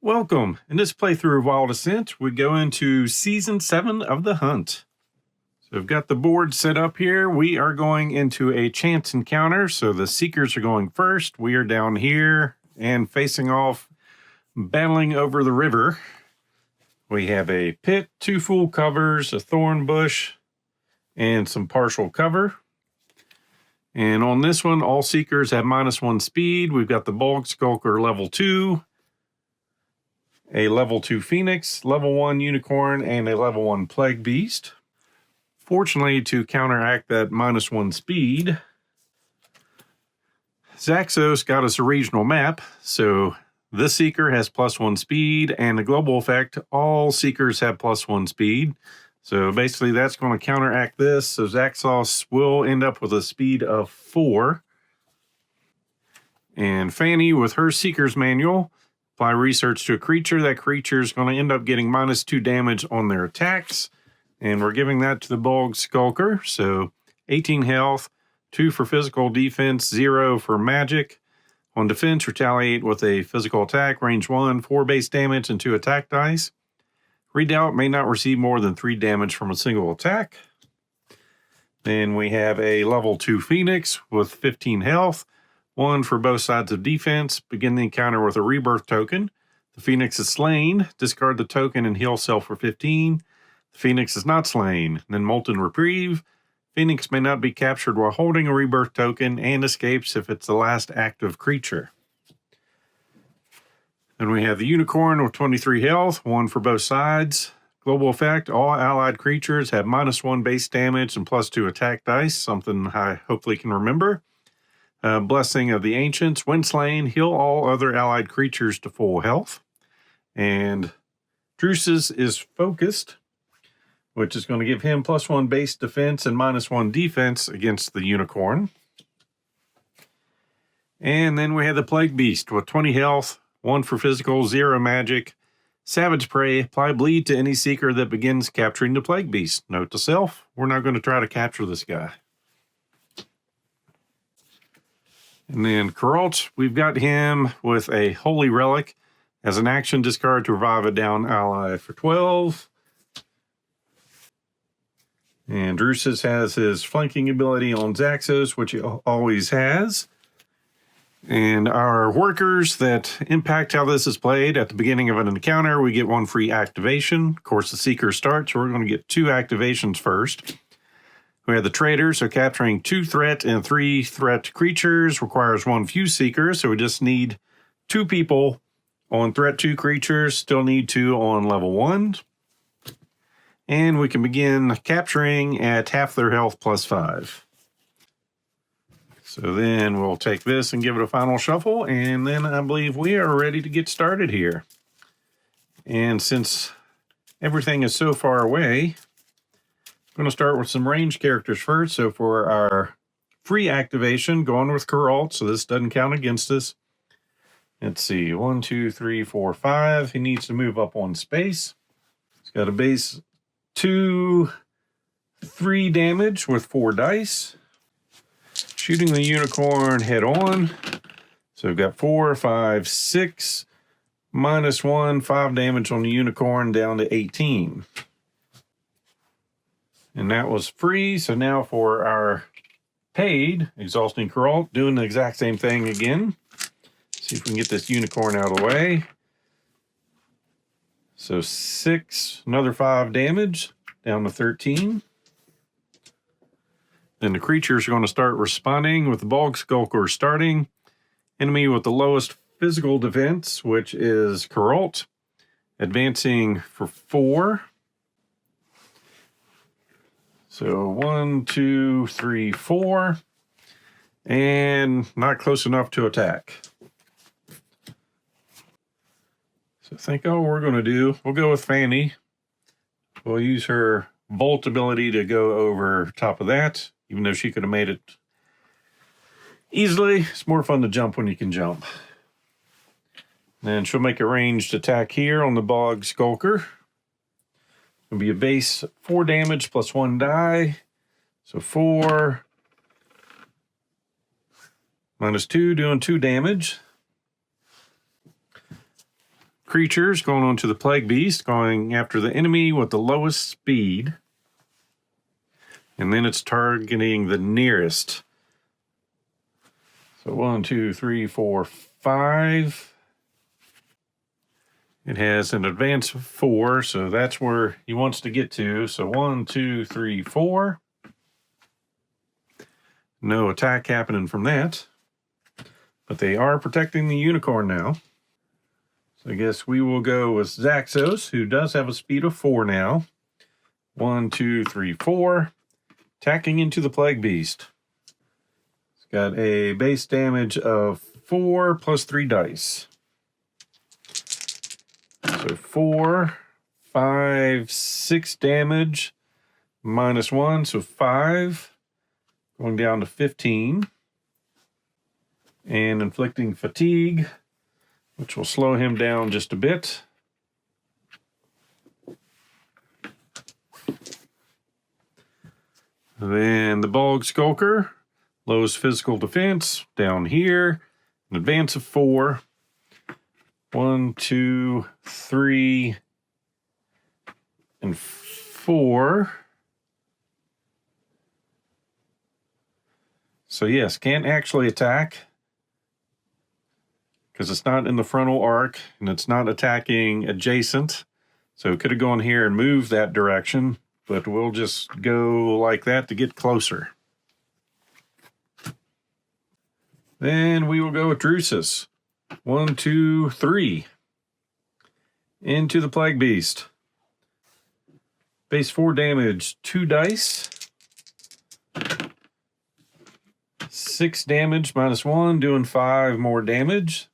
Welcome. In this playthrough of Wild Ascent, we go into Season 7 of the hunt. So I've got the board set up here. We are going into a chance encounter. So the Seekers are going first. We are down here and facing off, battling over the river. We have a pit, 2 full covers, a thorn bush, and some partial cover. And on this one, all Seekers have -1 speed. We've got the Bog Skulker level 2. A level 2 Phoenix, level 1 Unicorn, and a level 1 Plague Beast. Fortunately, to counteract that -1 speed, Zaxos got us a regional map, so this Seeker has +1 speed, and the global effect, all Seekers have +1 speed. So basically that's going to counteract this, so Zaxos will end up with a speed of 4. And Fanny, with her Seeker's Manual, apply research to a creature. That creature is going to end up getting -2 damage on their attacks. And we're giving that to the Bog Skulker. So 18 health, 2 for physical defense, 0 for magic. On defense, retaliate with a physical attack, range 1, 4 base damage, and 2 attack dice. Redoubt may not receive more than 3 damage from a single attack. Then we have a level 2 Phoenix with 15 health. 1 for both sides of defense. Begin the encounter with a rebirth token. The Phoenix is slain. Discard the token and heal self for 15. The Phoenix is not slain. Then Molten Reprieve. Phoenix may not be captured while holding a rebirth token and escapes if it's the last active creature. Then we have the Unicorn with 23 health. 1 for both sides. Global effect. All allied creatures have -1 base damage and +2 attack dice. Something I hopefully can remember. Blessing of the Ancients. When slain, heal all other allied creatures to full health. And Druce's is focused, which is going to give him +1 base defense and -1 defense against the Unicorn. And then we have the Plague Beast with 20 health, 1 for physical, 0 magic. Savage Prey. Apply bleed to any Seeker that begins capturing the Plague Beast. Note to self, we're not going to try to capture this guy. And then Kuralt, we've got him with a Holy Relic. As an action, discard to revive a down ally for 12. And Drusus has his flanking ability on Zaxos, which he always has. And our workers that impact how this is played, at the beginning of an encounter, we get 1 free activation. Of course, the Seeker starts, so we're going to get 2 activations first. We have the Trader, so capturing 2 threat and 3 threat creatures requires 1 Fuse Seeker, so we just need 2 people on threat 2 creatures, still need 2 on level 1. And we can begin capturing at half their health +5. So then we'll take this and give it a final shuffle, and then I believe we are ready to get started here. And since everything is so far away, I'm going to start with some ranged characters first. So for our free activation, going with Kuralt, so this doesn't count against us. Let's see, 1, 2, 3, 4, 5. He needs to move up 1 space. He's got a base 2, 3 damage with 4 dice. Shooting the Unicorn head on. So we've got 4, 5, 6, -1, 5 damage on the Unicorn down to 18. And that was free. So now for our paid, Exhausting Kuralt, doing the exact same thing again. See if we can get this Unicorn out of the way. So 6, another 5 damage, down to 13. Then the creatures are going to start responding with the Bog Skulker starting. Enemy with the lowest physical defense, which is Kuralt, advancing for 4. So 1, 2, 3, 4. And not close enough to attack. So I think all we're going to do, we'll go with Fanny. We'll use her Bolt ability to go over top of that, even though she could have made it easily. It's more fun to jump when you can jump. And she'll make a ranged attack here on the Bog Skulker. It'll be a base 4 damage plus 1 die. So 4 -2, doing 2 damage. creatures going on to the Plague Beast, going after the enemy with the lowest speed. And then it's targeting the nearest. So 1, 2, 3, 4, 5. It has an advance of 4, so that's where he wants to get to. So 1, 2, 3, 4. No attack happening from that. But they are protecting the unicorn now. So I guess we will go with Zaxos, who does have a speed of 4 now. 1, 2, 3, 4. Attacking into the Plague Beast. It's got a base damage of 4 plus 3 dice. So 4, 5, 6 damage, minus 1, so 5. Going down to 15. And inflicting fatigue, which will slow him down just a bit. Then the Bog Skulker, lowest physical defense, down here, an advance of 4. 1, 2, 3, and 4. So yes, can't actually attack because it's not in the frontal arc and it's not attacking adjacent. So it could have gone here and moved that direction, but we'll just go like that to get closer. Then we will go with Drusus. 1, 2, 3. Into the Plague Beast. Base 4 damage, 2 dice. 6 damage, minus 1, doing 5 more damage.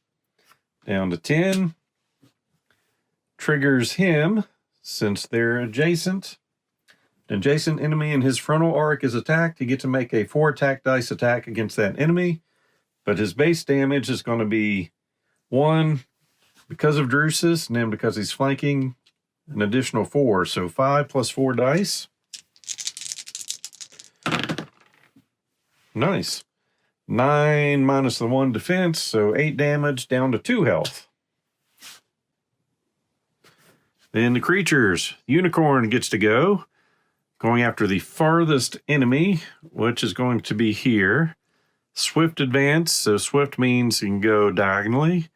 Down to 10. Triggers him, since they're adjacent. An adjacent enemy in his frontal arc is attacked. You get to make a 4 attack dice attack against that enemy. But his base damage is going to be 1 because of Drusus, and then because he's flanking, an additional 4. So 5 plus 4 dice. Nice. 9 minus the 1 defense, so 8 damage, down to 2 health. Then the creatures. Unicorn gets to go. Going after the farthest enemy, which is going to be here. Swift advance, so swift means you can go diagonally.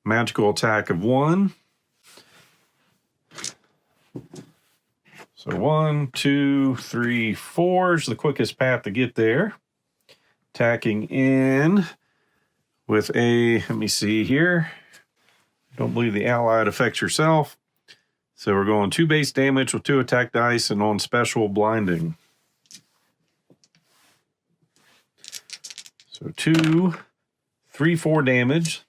Magical attack of 1. So 1, 2, 3, 4 is the quickest path to get there. Attacking in with a, let me see here. Don't believe the allied affects yourself. So we're going 2 base damage with 2 attack dice and on special blinding. So 2, 3, 4 damage.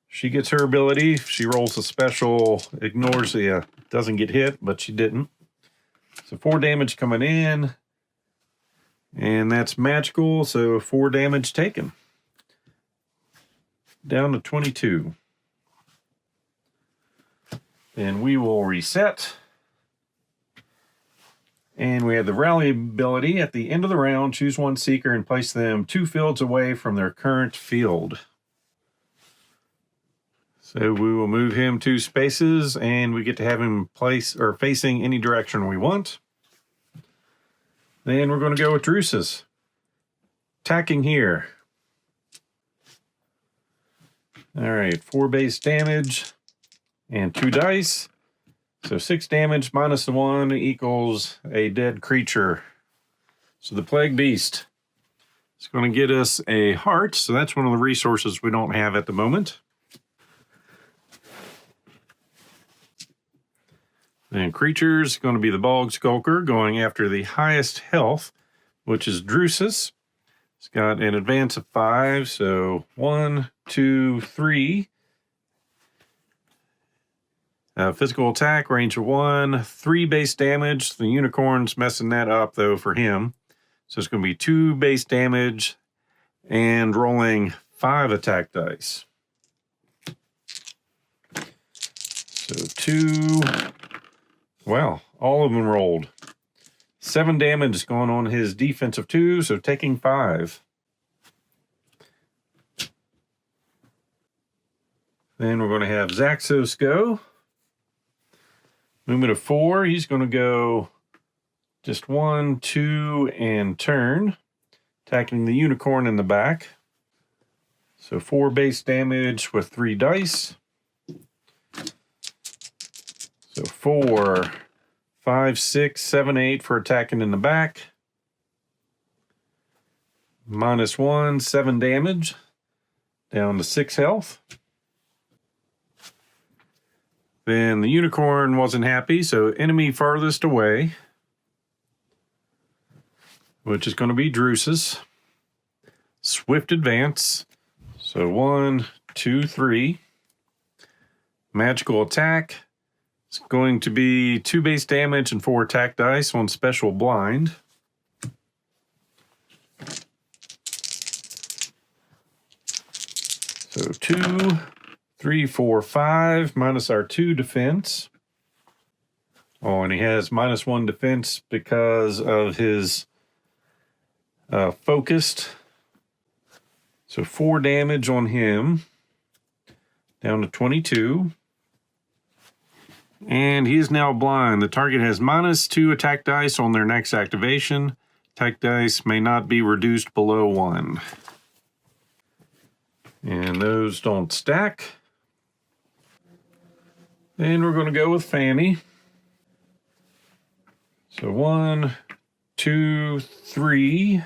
She gets her ability. If she rolls a special, ignores the, doesn't get hit, but she didn't. So 4 damage coming in. And that's magical, so 4 damage taken. Down to 22. Then we will reset. And we have the rally ability. At the end of the round, choose 1 seeker and place them 2 fields away from their current field. So we will move him 2 spaces, and we get to have him place or facing any direction we want. Then we're going to go with Drusus. Attacking here. All right, 4 base damage and 2 dice. So 6 damage minus the 1 equals a dead creature. So the Plague Beast is going to get us a heart. So that's one of the resources we don't have at the moment. And creatures, going to be the Bog Skulker, going after the highest health, which is Drusus. It's got an advance of 5, so 1, 2, 3. Physical attack, range of 1, 3 base damage. The unicorn's messing that up, though, for him. So it's going to be 2 base damage and rolling 5 attack dice. So 2... Wow, all of them rolled. 7 damage is going on his defensive 2, so taking 5. Then we're going to have Zaxos go. Movement of 4. He's going to go just 1, 2, and turn, attacking the unicorn in the back. So 4 base damage with 3 dice. So 4, 5, 6, 7, 8 for attacking in the back. -1, 7 damage. Down to 6 health. Then the unicorn wasn't happy, so enemy farthest away, which is going to be Druce's. Swift advance. So 1, 2, 3. Magical attack. It's going to be 2 base damage and 4 attack dice on special blind. So 2, 3, 4, 5, minus our 2 defense. Oh, and he has -1 defense because of his focused. So 4 damage on him, down to 22. And he is now blind. The target has -2 attack dice on their next activation. Attack dice may not be reduced below 1. And those don't stack. Then we're going to go with Fanny. So 1, 2, 3.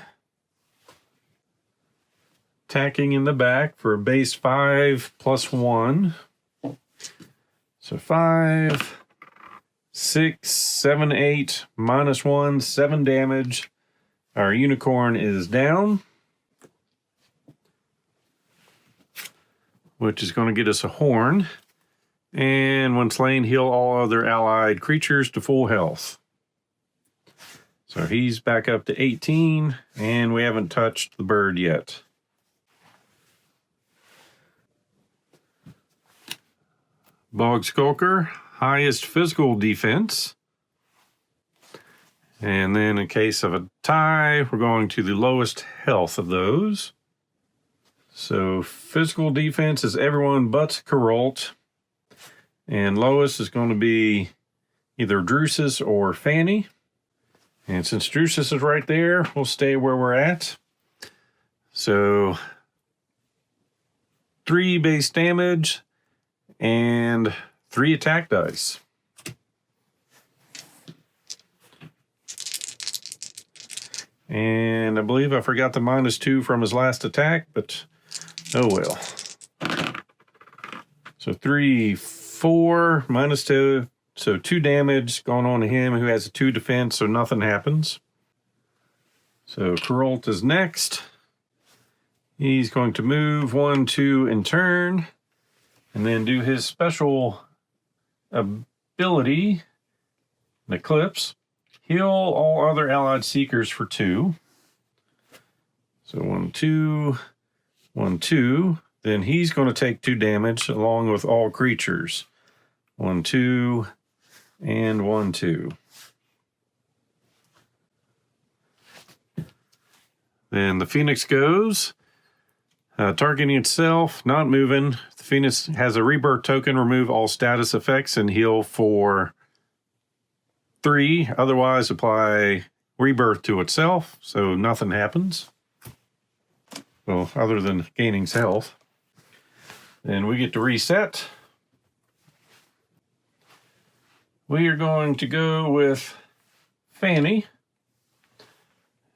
Attacking in the back for a base 5 plus 1. So 5, 6, 7, 8, -1, 7 damage. Our unicorn is down, which is going to get us a horn. And when slain, heal all other allied creatures to full health. So he's back up to 18, and we haven't touched the bird yet. Bog Skulker, highest physical defense. And then in case of a tie, we're going to the lowest health of those. So physical defense is everyone but Carult. And lowest is going to be either Druce's or Fanny. And since Druce's is right there, we'll stay where we're at. So 3 base damage and 3 attack dice. And I believe I forgot the -2 from his last attack, but oh well. So 3, 4, -2. So 2 damage going on to him who has a 2 defense, so nothing happens. So Carult is next. He's going to move 1, 2, and turn. And then do his special ability, an Eclipse. Heal all other allied seekers for 2. So 1, 2, 1, 2. Then he's going to take 2 damage along with all creatures. 1, 2, and 1, 2. Then the Phoenix goes. Targeting itself, not moving. The Phoenix has a rebirth token. Remove all status effects and heal for 3. Otherwise, apply rebirth to itself, so nothing happens. Well, other than gaining health. Then we get to reset. We are going to go with Fanny.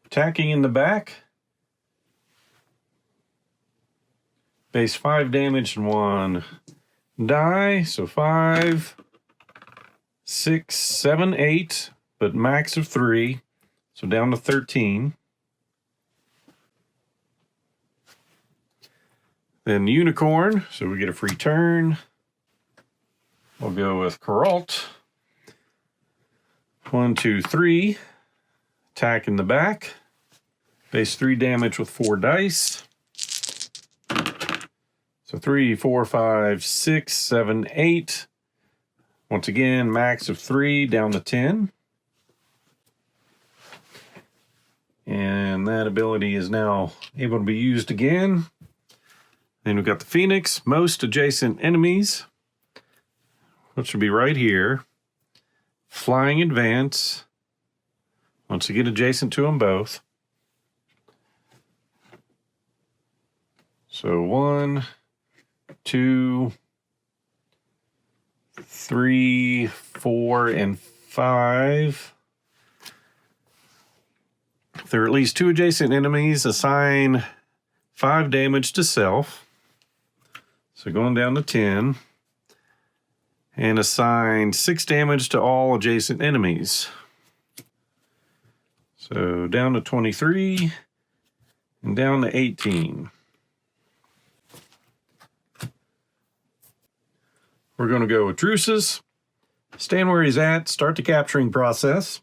Attacking in the back. Base 5 damage and 1 die. So 5, 6, 7, 8, but max of 3. So down to 13. Then Unicorn. So we get a free turn. We'll go with Carult. 1, 2, 3. Attack in the back. Base 3 damage with 4 dice. So 3, 4, 5, 6, 7, 8. Once again, max of 3 down to 10. And that ability is now able to be used again. Then we've got the Phoenix, most adjacent enemies, which would be right here. Flying advance, once you get adjacent to them both. So 1, 2, 3, 4, and 5. If there are at least 2 adjacent enemies, assign 5 damage to self. So going down to 10. And assign 6 damage to all adjacent enemies. So down to 23 and down to 18. We're going to go with Drusus. Stand where he's at, start the capturing process.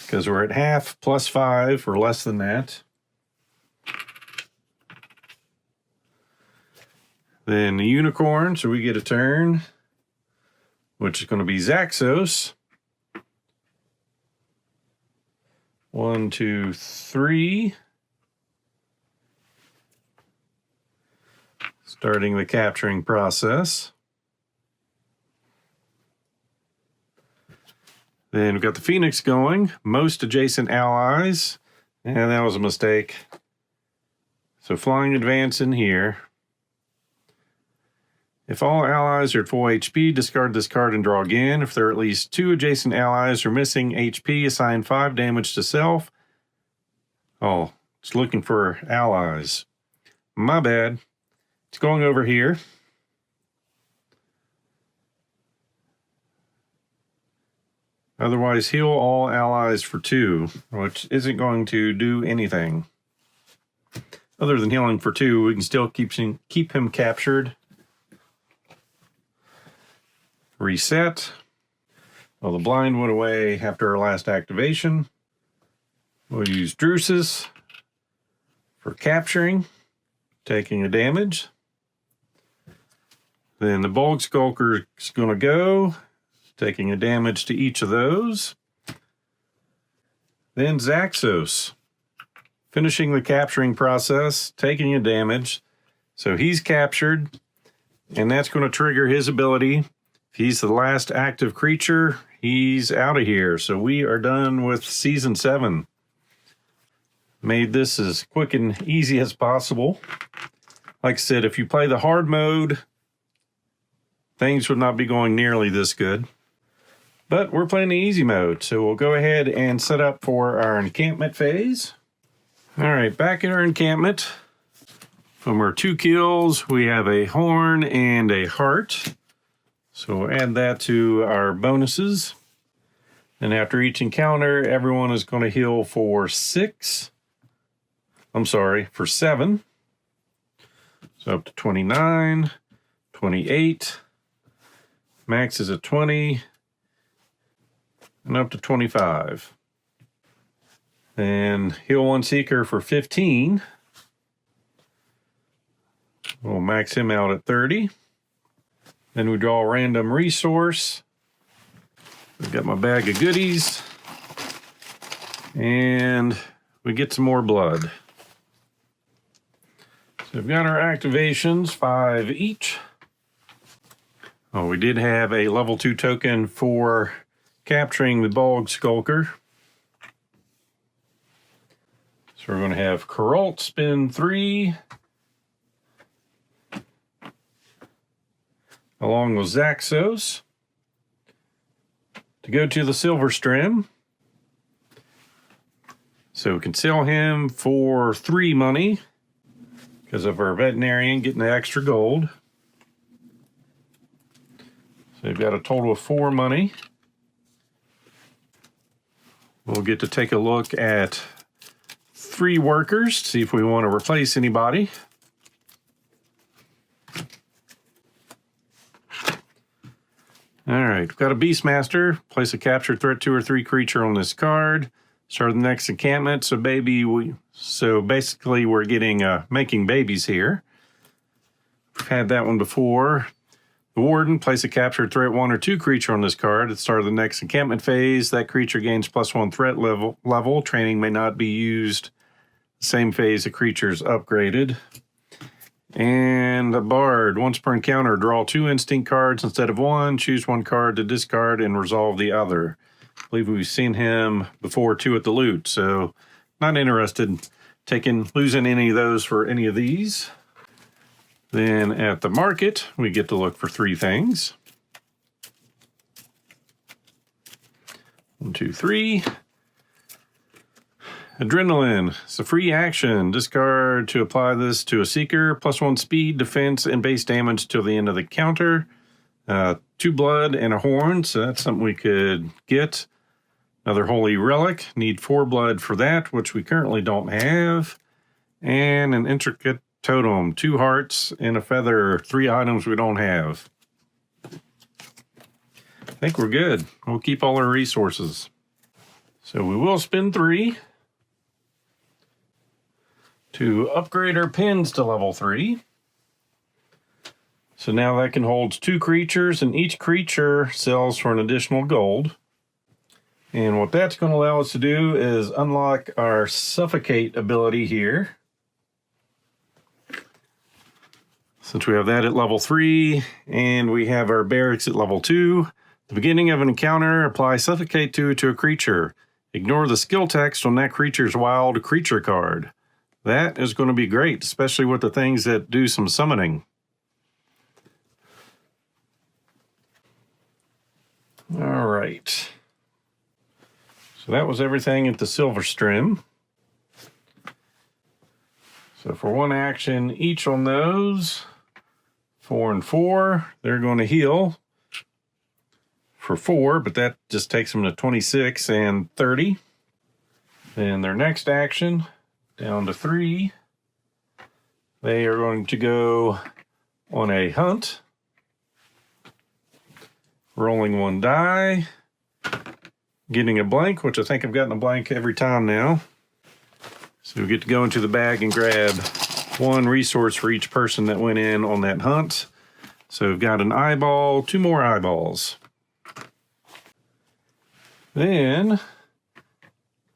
Because we're at half plus 5 or less than that. Then the Unicorn, so we get a turn, which is going to be Zaxos. 1, 2, 3. Starting the capturing process. Then we've got the Phoenix going, most adjacent allies. And that was a mistake. So flying advance in here. If all allies are at full HP, discard this card and draw again. If there are at least 2 adjacent allies are missing HP, assign 5 damage to self. Oh, it's looking for allies. My bad. It's going over here. Otherwise, heal all allies for 2, which isn't going to do anything. Other than healing for 2, we can still keep him captured. Reset. Well, the blind went away after our last activation. We'll use Drusus for capturing, taking a damage. Then the Bulg Skulker is going to go, taking a damage to each of those. Then Zaxos, finishing the capturing process, taking a damage. So he's captured, and that's going to trigger his ability. If he's the last active creature, he's out of here. So we are done with Season 7. Made this as quick and easy as possible. Like I said, if you play the hard mode, things would not be going nearly this good. But we're playing the easy mode, so we'll go ahead and set up for our encampment phase. All right, back in our encampment. From our 2 kills, we have a horn and a heart. So we'll add that to our bonuses. And after each encounter, everyone is going to heal for 6. I'm sorry, for 7. So up to 29, 28. Max is at 20. And up to 25. And heal 1 Seeker for 15. We'll max him out at 30. Then we draw a random resource. I've got my bag of goodies. And we get some more blood. So we've got our activations, 5 each. Oh, we did have a level 2 token for capturing the Bulg Skulker. So we're going to have Coralt spin 3. Along with Zaxos, to go to the Silver Strim. So we can sell him for 3 money because of our veterinarian getting the extra gold. So we've got a total of 4 money. We'll get to take a look at 3 workers, see if we want to replace anybody. All right, we've got a Beastmaster. Place a captured threat 2 or 3 creature on this card. Start the next encampment. So basically, we're getting making babies here. We've had that one before. The Warden. Place a captured threat 1 or 2 creature on this card. At the start of the next encampment phase, that creature gains +1 threat level. Training may not be used the same phase a creature is upgraded. And a Bard. Once per encounter, draw 2 instinct cards instead of 1. Choose 1 card to discard and resolve the other. I believe we've seen him before too at the loot, so not interested losing any of those for any of these. Then at the market, we get to look for 3 things. 1, 2, 3. Adrenaline. It's a free action. Discard to apply this to a Seeker. +1 speed, defense, and base damage till the end of the counter. 2 blood and a horn, so that's something we could get. Another holy relic. Need 4 blood for that, which we currently don't have. And an intricate totem. 2 hearts and a feather. 3 items we don't have. I think we're good. We'll keep all our resources. So we will spend 3 to upgrade our pins to level 3. So now that can hold 2 creatures, and each creature sells for an additional gold. And what that's going to allow us to do is unlock our Suffocate ability here. Since we have that at level 3, and we have our barracks at level 2, at the beginning of an encounter, apply Suffocate to a creature. Ignore the skill text on that creature's wild creature card. That is going to be great, especially with the things that do some summoning. All right. So that was everything at the Silver Stream. So for 1 action each on those, 4 and 4, they're going to heal for 4, but that just takes them to 26 and 30. Then their next action, down to 3. They are going to go on a hunt. Rolling 1 die. Getting a blank, which I think I've gotten a blank every time now. So we get to go into the bag and grab 1 resource for each person that went in on that hunt. So we've got an eyeball, 2 more eyeballs. Then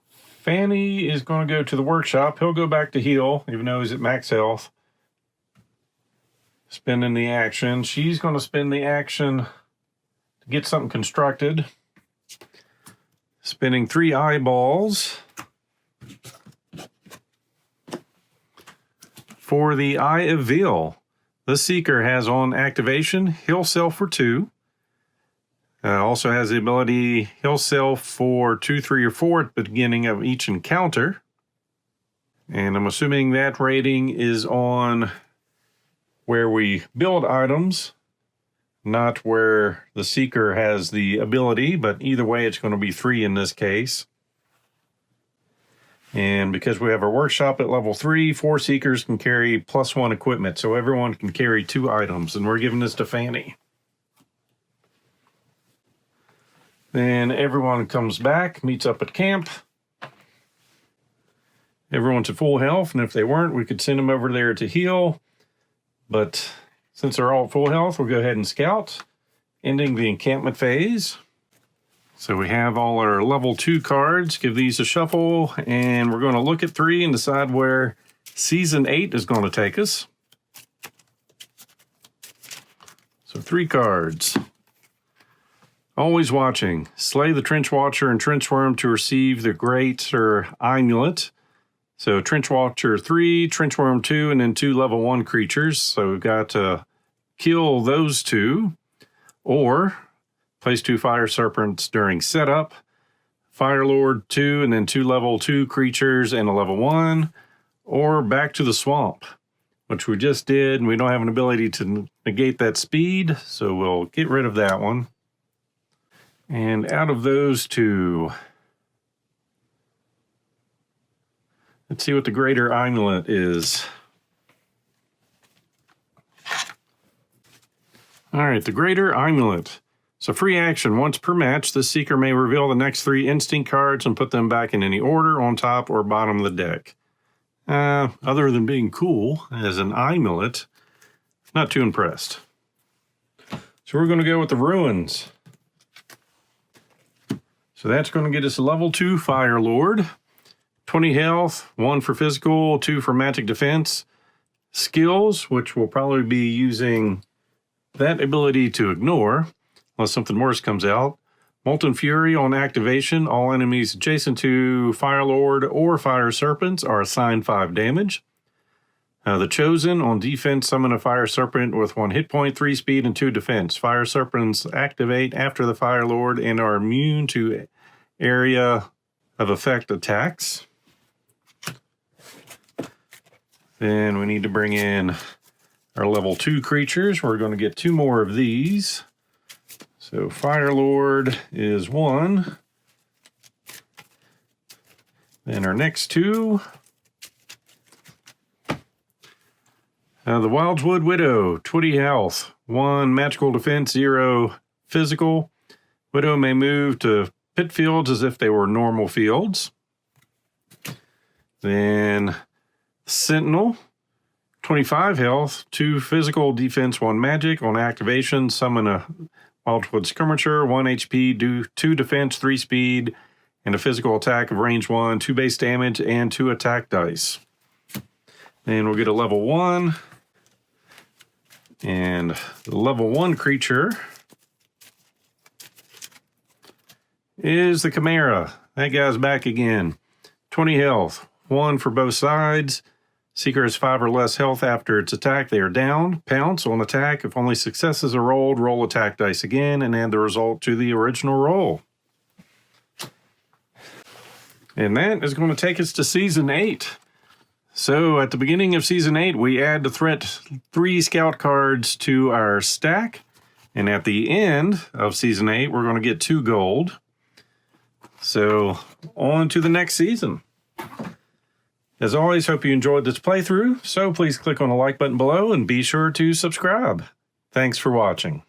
Fanny is going to go to the workshop. He'll go back to heal, even though he's at max health. Spending the action. She's going to spend the action to get something constructed. Spending 3 eyeballs for the Eye of Veil. The Seeker has on activation, he'll sell for 2. Also has the ability, he'll sell for 2, 3, or 4 at the beginning of each encounter. And I'm assuming that rating is on where we build items, not where the Seeker has the ability, but either way it's going to be 3 in this case. And because we have our workshop at level 3, 4 Seekers can carry +1 equipment, so everyone can carry 2 items, and we're giving this to Fanny. Then everyone comes back, meets up at camp. Everyone's at full health, and if they weren't, we could send them over there to heal. But since they're all at full health, we'll go ahead and scout, ending the encampment phase. So we have all our level 2 cards. Give these a shuffle, and we're going to look at 3 and decide where Season 8 is going to take us. So 3 cards. Always watching. Slay the Trench Watcher and Trench Worm to receive the Greater Amulet. So Trench Watcher 3, Trench Worm 2, and then 2 level 1 creatures. So we've got to kill those 2. Or place 2 Fire Serpents during setup. Fire Lord 2, and then 2 level 2 creatures and a level 1. Or back to the swamp, which we just did. And we don't have an ability to negate that speed, so we'll get rid of that one. And out of those 2, let's see what the Greater Amulet is. All right, the Greater Amulet. So free action. Once per match, the Seeker may reveal the next 3 instinct cards and put them back in any order on top or bottom of the deck. Other than being cool as an amulet, not too impressed. So we're going to go with the Ruins. So that's going to get us a level 2 Fire Lord. 20 health, 1 for physical, 2 for magic defense. skills, which will probably be using that ability to ignore, unless something worse comes out. Molten Fury on activation. All enemies adjacent to Fire Lord or Fire Serpents are assigned 5 damage. The Chosen on defense. Summon a Fire Serpent with 1 hit point, 3 speed, and 2 defense. Fire Serpents activate after the Fire Lord and are immune to area of effect attacks. Then we need to bring in our level 2 creatures. We're going to get 2 more of these. So Fire Lord is 1. Then our next 2. The Wildwood Widow, 20 health, 1 magical defense, 0 physical. Widow may move to pit fields as if they were normal fields. Then Sentinel, 25 health, 2 physical defense, 1 magic. On activation, summon a Wildwood Skirmisher, 1 HP, 2 defense, 3 speed, and a physical attack of range 1, 2 base damage, and 2 attack dice. Then we'll get a level 1. And the level 1 creature is the Chimera. That guy's back again. 20 health, 1 for both sides. Seeker has 5 or less health after its attack. They are down. Pounce on attack. If only successes are rolled, roll attack dice again and add the result to the original roll. And that is going to take us to Season 8. So at the beginning of Season 8, we add the threat 3 scout cards to our stack. And at the end of Season 8, we're going to get 2 gold. So on to the next season. As always, hope you enjoyed this playthrough. So please click on the like button below and be sure to subscribe. Thanks for watching.